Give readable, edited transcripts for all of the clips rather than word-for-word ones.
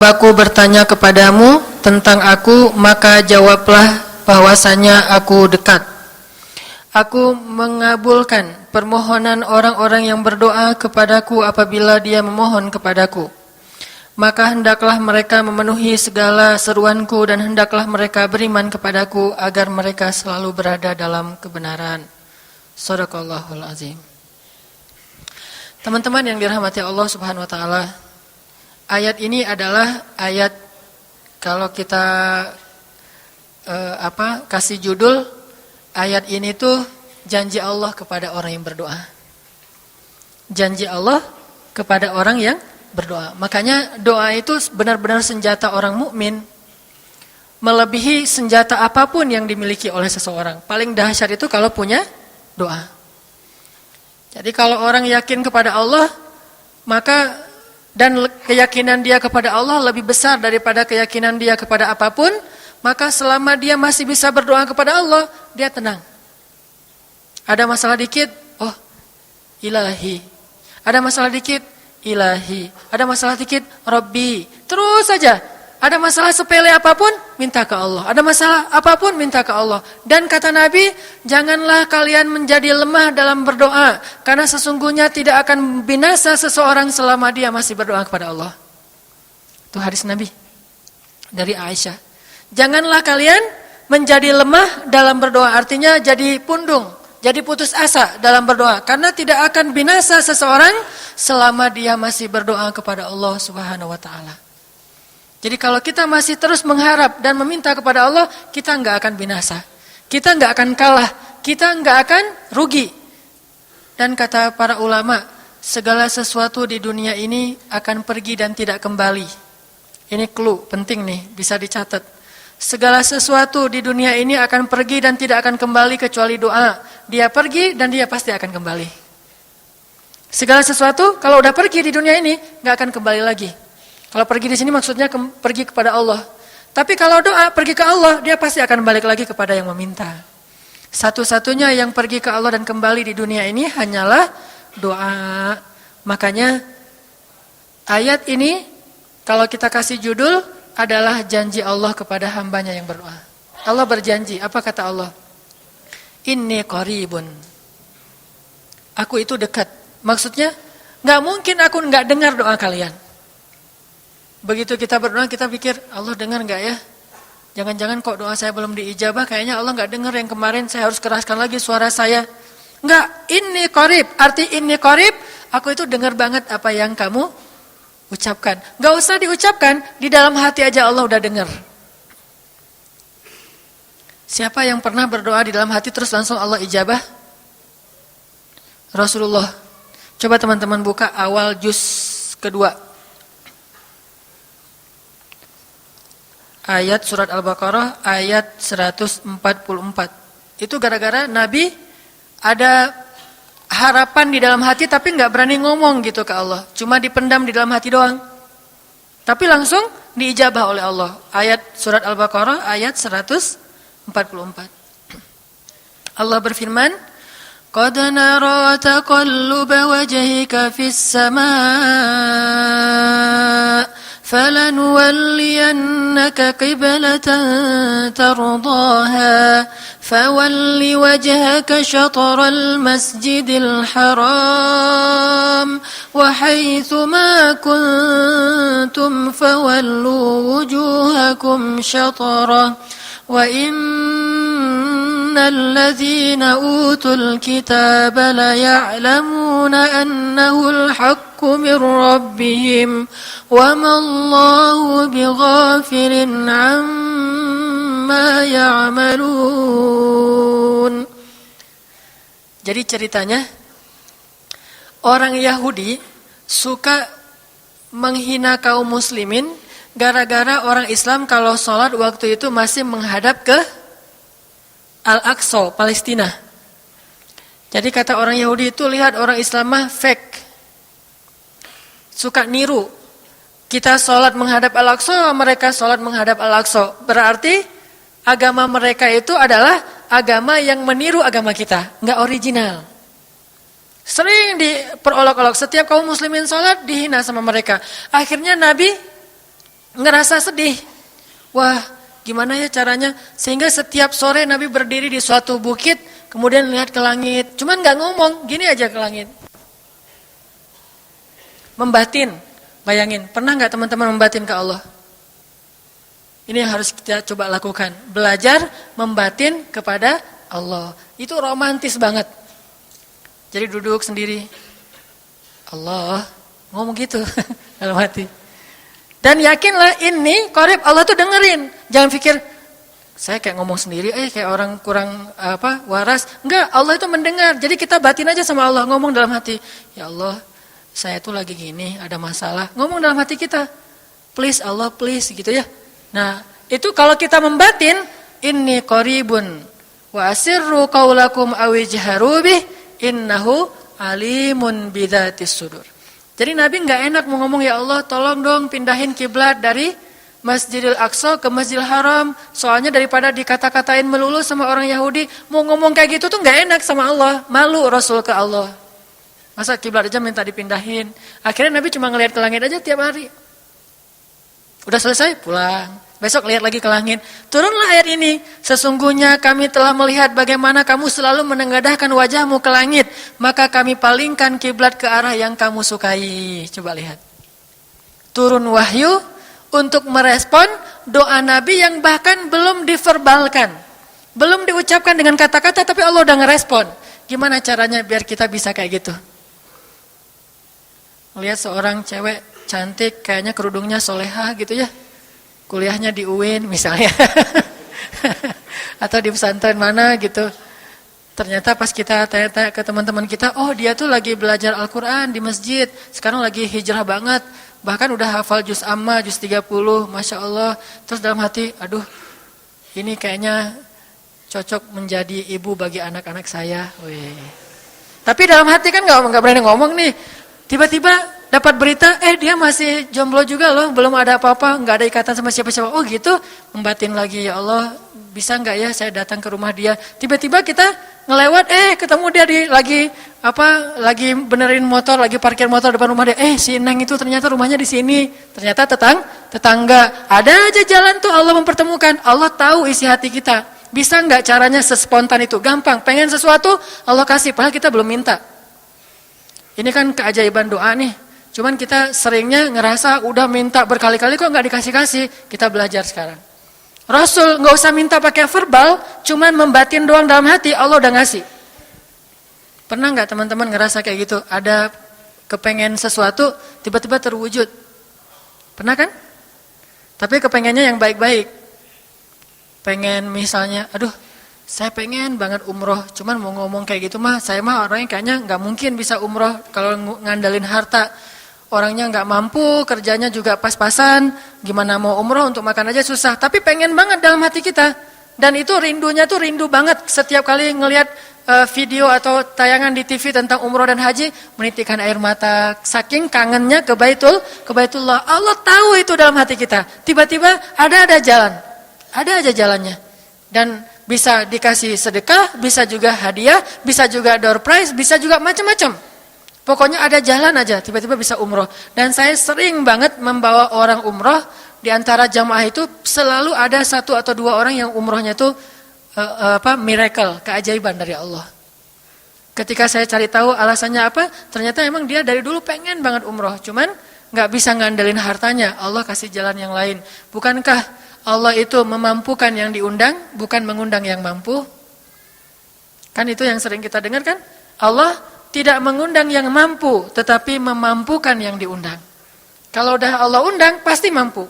Aku bertanya kepadamu tentang aku, maka jawablah bahwasanya aku dekat. Aku mengabulkan permohonan orang-orang yang berdoa kepadaku apabila dia memohon kepadaku. Maka hendaklah mereka memenuhi segala seruanku dan hendaklah mereka beriman kepadaku agar mereka selalu berada dalam kebenaran. Shadaqallahul azim. Teman-teman yang dirahmati Allah Subhanahu wa taala, ayat ini adalah ayat kalau kita kasih judul ayat ini tuh janji Allah kepada orang yang berdoa. Janji Allah kepada orang yang berdoa. Makanya doa itu benar-benar senjata orang mukmin, melebihi senjata apapun yang dimiliki oleh seseorang. Paling dahsyat itu kalau punya doa. Jadi kalau orang yakin kepada Allah, maka dan keyakinan dia kepada Allah lebih besar daripada keyakinan dia kepada apapun, maka selama dia masih bisa berdoa kepada Allah, dia tenang. Ada masalah dikit, oh ilahi. Ada masalah dikit, ilahi. Ada masalah dikit, Rabbi. Terus saja. Ada masalah sepele apapun, minta ke Allah. Ada masalah apapun, minta ke Allah. Dan kata Nabi, janganlah kalian menjadi lemah dalam berdoa, karena sesungguhnya tidak akan binasa seseorang selama dia masih berdoa kepada Allah. Itu hadis Nabi dari Aisyah. Janganlah kalian menjadi lemah dalam berdoa, artinya jadi pundung, jadi putus asa dalam berdoa, karena tidak akan binasa seseorang selama dia masih berdoa kepada Allah Subhanahu wa taala. Jadi kalau kita masih terus mengharap dan meminta kepada Allah, kita enggak akan binasa. Kita enggak akan kalah, kita enggak akan rugi. Dan kata para ulama, segala sesuatu di dunia ini akan pergi dan tidak kembali. Ini clue penting nih, bisa dicatat. Segala sesuatu di dunia ini akan pergi dan tidak akan kembali kecuali doa. Dia pergi dan dia pasti akan kembali. Segala sesuatu kalau udah pergi di dunia ini enggak akan kembali lagi. Kalau pergi di sini maksudnya pergi kepada Allah. Tapi kalau doa pergi ke Allah, dia pasti akan balik lagi kepada yang meminta. Satu-satunya yang pergi ke Allah dan kembali di dunia ini hanyalah doa. Makanya ayat ini kalau kita kasih judul adalah janji Allah kepada hambanya yang berdoa. Allah berjanji, apa kata Allah? Inni qaribun. Aku itu dekat. Maksudnya gak mungkin aku gak dengar doa kalian. Begitu kita berdoa, kita pikir, Allah dengar enggak ya? Jangan-jangan kok doa saya belum diijabah, kayaknya Allah enggak dengar yang kemarin, saya harus keraskan lagi suara saya. Enggak, inni qarib, arti inni qarib, aku itu dengar banget apa yang kamu ucapkan. Enggak usah diucapkan, di dalam hati aja Allah udah dengar. Siapa yang pernah berdoa di dalam hati terus langsung Allah ijabah? Rasulullah. Coba teman-teman buka awal juz kedua. Ayat surat Al-Baqarah ayat 144. Itu gara-gara Nabi ada harapan di dalam hati tapi enggak berani ngomong gitu ke Allah. Cuma dipendam di dalam hati doang. Tapi langsung diijabah oleh Allah. Ayat surat Al-Baqarah ayat 144. Allah berfirman, "Qad nara taqalluba wajhika fis samaa." فَلَنُوَلِّيَنَّكَ قِبْلَةً تَرْضَاهَا فَوَلِّ وَجْهَكَ شَطْرَ الْمَسْجِدِ الْحَرَامِ وَحَيْثُ مَا كُنْتُمْ فَوَلُّوا وُجُوهَكُمْ شَطْرَهُ وَإِنَّ الَّذِينَ أُوتُوا الْكِتَابَ لَيَعْلَمُونَ أَنَّهُ الْحَقُّ مِنْ رَبِّهِمْ وَمَا اللَّهُ بِغَافِلٍ عَمَّا يَعْمَلُونَ. Jadi ceritanya orang Yahudi suka menghina kaum muslimin gara-gara orang Islam kalau sholat waktu itu masih menghadap ke Al-Aqsa, Palestina. Jadi kata orang Yahudi itu, lihat orang Islam mah fake. Suka niru. Kita sholat menghadap Al-Aqsa, mereka sholat menghadap Al-Aqsa. Berarti agama mereka itu adalah agama yang meniru agama kita, enggak original. Sering diperolok-olok, setiap kaum muslimin sholat dihina sama mereka. Akhirnya Nabi ngerasa sedih. Wah, gimana ya caranya? Sehingga setiap sore Nabi berdiri di suatu bukit, kemudian lihat ke langit. Cuman nggak ngomong, gini aja ke langit. Membatin, bayangin. Pernah nggak teman-teman membatin ke Allah? Ini yang harus kita coba lakukan. Belajar membatin kepada Allah. Itu romantis banget. Jadi duduk sendiri. Allah, ngomong gitu dalam hati. Dan yakinlah ini qarib, Allah tuh dengerin. Jangan pikir saya kayak ngomong sendiri, kayak orang kurang waras. Enggak, Allah itu mendengar. Jadi kita batin aja sama Allah, ngomong dalam hati. Ya Allah, saya tuh lagi gini, ada masalah. Ngomong dalam hati kita. Please Allah, please gitu ya. Nah, itu kalau kita membatin, inni qaribun wa asirru qaulakum aw ijharu bih innahu alimun bidzatis sudur. Jadi Nabi nggak enak mau ngomong, ya Allah tolong dong pindahin kiblat dari Masjidil Aqsa ke Masjidil Haram. Soalnya daripada dikata-katain melulu sama orang Yahudi, mau ngomong kayak gitu tuh nggak enak sama Allah. Malu Rasul ke Allah. Masa kiblat aja minta dipindahin. Akhirnya Nabi cuma ngelihat ke langit aja tiap hari. Udah selesai pulang. Besok lihat lagi ke langit. Turunlah ayat ini. Sesungguhnya kami telah melihat bagaimana kamu selalu menengadahkan wajahmu ke langit. Maka kami palingkan kiblat ke arah yang kamu sukai. Coba lihat. Turun wahyu untuk merespon doa Nabi yang bahkan belum diverbalkan. Belum diucapkan dengan kata-kata tapi Allah udah ngerespon. Gimana caranya biar kita bisa kayak gitu? Lihat seorang cewek cantik kayaknya kerudungnya solehah gitu ya. Kuliahnya di UIN misalnya. Atau di pesantren mana gitu. Ternyata pas kita tanya-tanya ke teman-teman kita, oh dia tuh lagi belajar Al-Quran di masjid. Sekarang lagi hijrah banget. Bahkan udah hafal juz amma, juz 30. Masya Allah. Terus dalam hati, aduh ini kayaknya cocok menjadi ibu bagi anak-anak saya. Wih. Tapi dalam hati kan gak berani ngomong nih. Tiba-tiba dapat berita, dia masih jomblo juga loh, belum ada apa-apa, nggak ada ikatan sama siapa-siapa. Oh gitu, membatin lagi, ya Allah, bisa nggak ya saya datang ke rumah dia? Tiba-tiba kita ngelewat, ketemu dia lagi benerin motor, lagi parkir motor depan rumah dia. Si Neng itu ternyata rumahnya di sini, ternyata tetangga. Ada aja jalan tuh Allah mempertemukan. Allah tahu isi hati kita. Bisa nggak caranya sespontan itu? Gampang. Pengen sesuatu, Allah kasih. Padahal kita belum minta. Ini kan keajaiban doa nih. Cuman kita seringnya ngerasa udah minta berkali-kali kok nggak dikasih-kasih. Kita belajar sekarang. Rasul nggak usah minta pakai verbal, cuman membatin doang dalam hati, Allah udah ngasih. Pernah nggak teman-teman ngerasa kayak gitu? Ada kepengen sesuatu, tiba-tiba terwujud. Pernah kan? Tapi kepengennya yang baik-baik. Pengen misalnya, aduh, saya pengen banget umroh, cuman mau ngomong kayak gitu mah, saya mah orangnya kayaknya nggak mungkin bisa umroh kalau ngandalin harta. Orangnya nggak mampu, kerjanya juga pas-pasan, gimana mau umroh untuk makan aja susah. Tapi pengen banget dalam hati kita. Dan itu rindunya tuh rindu banget. Setiap kali ngelihat video atau tayangan di TV tentang umroh dan haji, menitikkan air mata. Saking kangennya ke Baitullah. Allah tahu itu dalam hati kita. Tiba-tiba ada jalan. Ada aja jalannya. Dan bisa dikasih sedekah, bisa juga hadiah, bisa juga door prize, bisa juga macam-macam. Pokoknya ada jalan aja, tiba-tiba bisa umroh. Dan saya sering banget membawa orang umroh, di antara jamaah itu selalu ada 1 atau 2 orang yang umrohnya itu miracle, keajaiban dari Allah. Ketika saya cari tahu alasannya apa, ternyata emang dia dari dulu pengen banget umroh, cuman nggak bisa ngandelin hartanya, Allah kasih jalan yang lain. Bukankah Allah itu memampukan yang diundang, bukan mengundang yang mampu? Kan itu yang sering kita dengar kan? Allah tidak mengundang yang mampu, tetapi memampukan yang diundang. Kalau udah Allah undang, pasti mampu.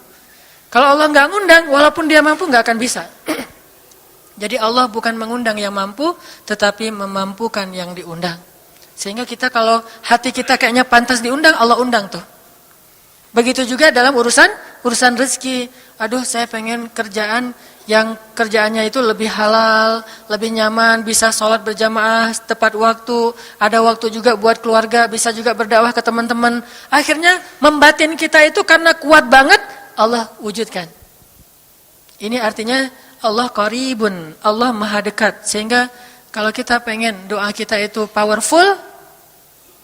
Kalau Allah nggak ngundang, walaupun dia mampu nggak akan bisa. Jadi Allah bukan mengundang yang mampu, tetapi memampukan yang diundang. Sehingga kita kalau hati kita kayaknya pantas diundang, Allah undang tuh. Begitu juga dalam urusan rezeki. Aduh, saya pengen kerjaan yang kerjaannya itu lebih halal, lebih nyaman, bisa sholat berjamaah tepat waktu, ada waktu juga buat keluarga, bisa juga berdakwah ke teman-teman. Akhirnya membatin kita itu karena kuat banget, Allah wujudkan. Ini artinya Allah qaribun, Allah maha dekat. Sehingga kalau kita pengen doa kita itu powerful,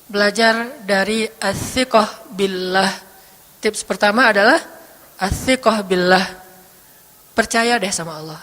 belajar dari as-thiqah billah. Tips pertama adalah Athiqah billah. Percaya deh sama Allah.